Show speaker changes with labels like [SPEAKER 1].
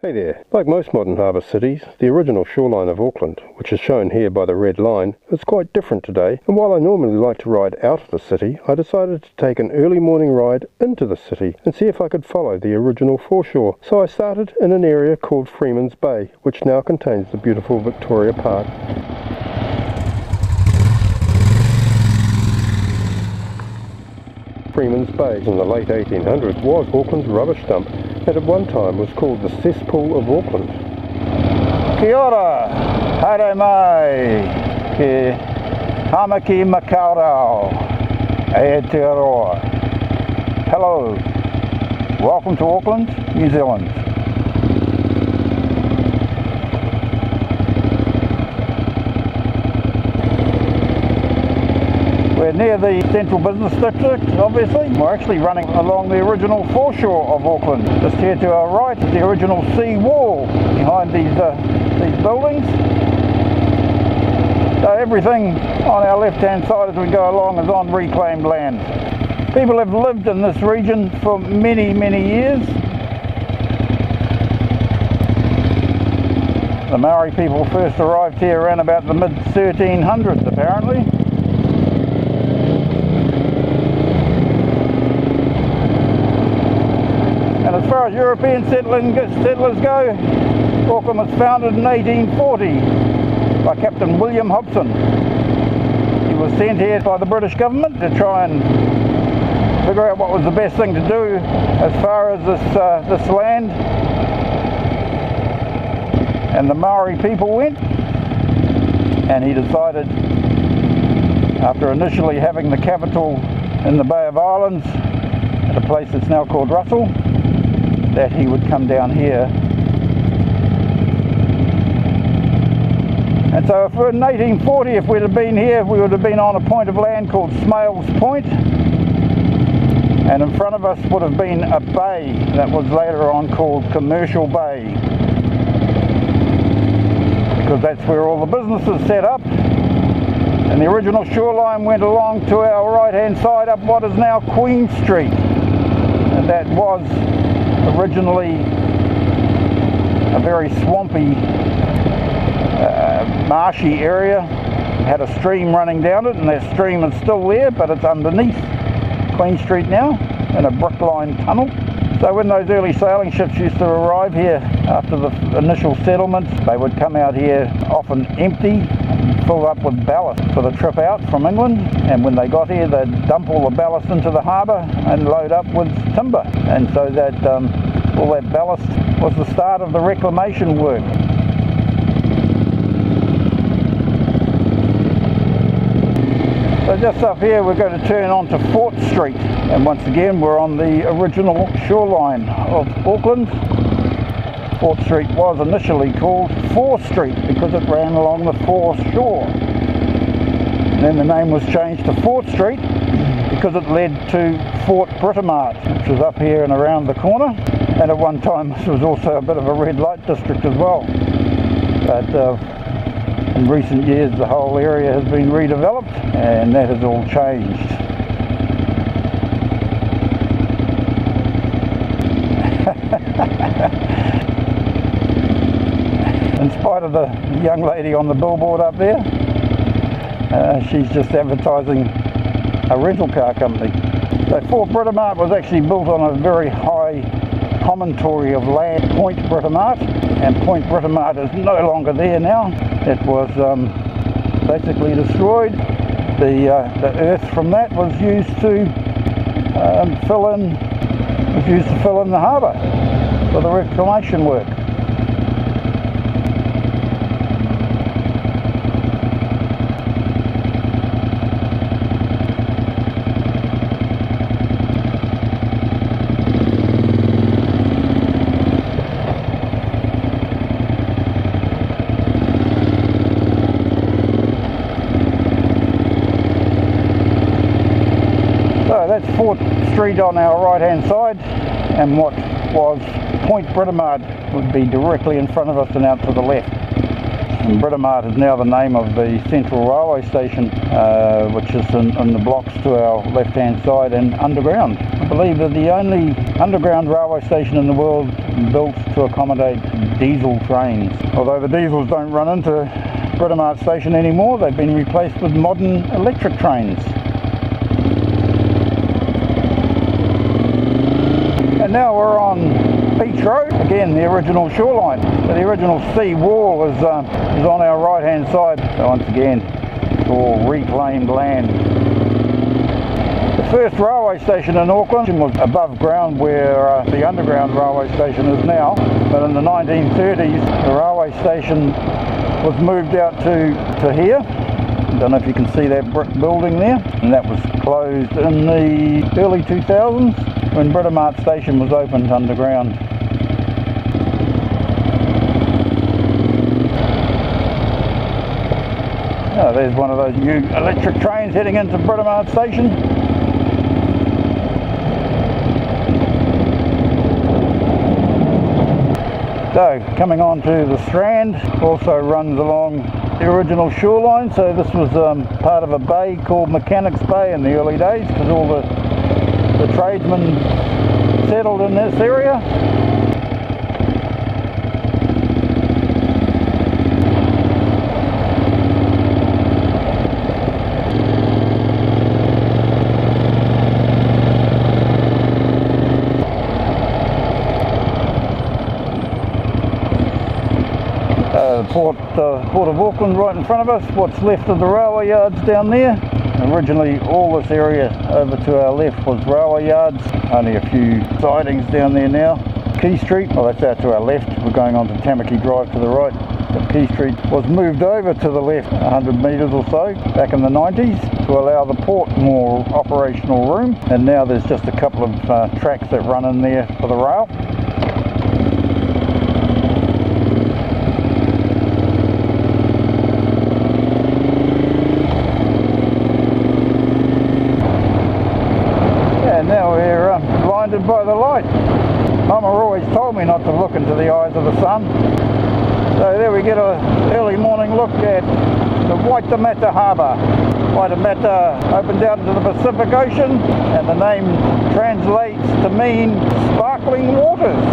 [SPEAKER 1] Hey there. Like most modern harbour cities, the original shoreline of Auckland, which is shown here by the red line, is quite different today, and while I normally like to ride out of the city, I decided to take an early morning ride into the city and see if I could follow the original foreshore. So I started in an area called Freemans Bay, which now contains the beautiful Victoria Park. Freemans Bay in the late 1800s was Auckland's rubbish dump, and at one time was called the cesspool of Auckland.
[SPEAKER 2] Kia ora, haere mai, ke hamaki makaurau, Aotearoa. Hello, welcome to Auckland, New Zealand. We're near the central business district, obviously. We're actually running along the original foreshore of Auckland. Just here to our right is the original sea wall behind these buildings. So everything on our left-hand side as we go along is on reclaimed land. People have lived in this region for many, many years. The Maori people first arrived here around about the mid-1300s, apparently. And as far as European settlers go, Auckland was founded in 1840 by Captain William Hobson. He was sent here by the British government to try and figure out what was the best thing to do as far as this land and the Maori people went. And he decided, after initially having the capital in the Bay of Islands at a place that's now called Russell, that he would come down here. And so if in 1840, if we'd have been here, we would have been on a point of land called Smales Point, and in front of us would have been a bay that was later on called Commercial Bay, because that's where all the businesses set up. And the original shoreline went along to our right hand side up what is now Queen Street, and that was originally a very swampy, marshy area. It had a stream running down it, and that stream is still there, but it's underneath Queen Street now in a brick-lined tunnel. So when those early sailing ships used to arrive here after the initial settlements, they would come out here often empty, fill up with ballast for the trip out from England, and when they got here they'd dump all the ballast into the harbour and load up with timber, and so that all that ballast was the start of the reclamation work. So just up here we're going to turn onto Fort Street, and once again we're on the original shoreline of Auckland. Fort Street was initially called Fore Street because it ran along the foreshore. And then the name was changed to Fort Street because it led to Fort Britomart, which was up here and around the corner. And at one time this was also a bit of a red light district as well. But in recent years the whole area has been redeveloped, and that has all changed. In spite of the young lady on the billboard up there, she's just advertising a rental car company. So Fort Britomart was actually built on a very high promontory of land, Point Britomart, and Point Britomart is no longer there now. It was basically destroyed. The earth from that was used to fill in the harbour for the reclamation work. So that's Fort Street on our right hand side, and what was Point Britomart would be directly in front of us and out to the left. And Britomart is now the name of the central railway station, which is in the blocks to our left-hand side and underground. I believe they're the only underground railway station in the world built to accommodate diesel trains. Although the diesels don't run into Britomart station anymore, they've been replaced with modern electric trains. And now we're on Beach Road, again the original shoreline. So the original sea wall is on our right hand side. So once again, it's all reclaimed land. The first railway station in Auckland was above ground where the underground railway station is now. But in the 1930s, the railway station was moved out to here. I don't know if you can see that brick building there. And that was closed in the early 2000s when Britomart station was opened underground. Oh, there's one of those new electric trains heading into Britomart station. So, coming on to the Strand, also runs along the original shoreline. So this was part of a bay called Mechanics Bay in the early days, because all the tradesmen settled in this area. Port of Auckland right in front of us. What's left of the railway yards down there. Originally all this area over to our left was railway yards. Only a few sidings down there now. Quay Street, well that's out to our left. We're going on to Tamaki Drive to the right. But Quay Street was moved over to the left 100 metres or so back in the 90s to allow the port more operational room. And now there's just a couple of tracks that run in there for the rail. Now we're blinded by the light. Mama always told me not to look into the eyes of the sun. So there we get an early morning look at the Waitemata Harbour. Waitemata opens out into the Pacific Ocean, and the name translates to mean sparkling waters.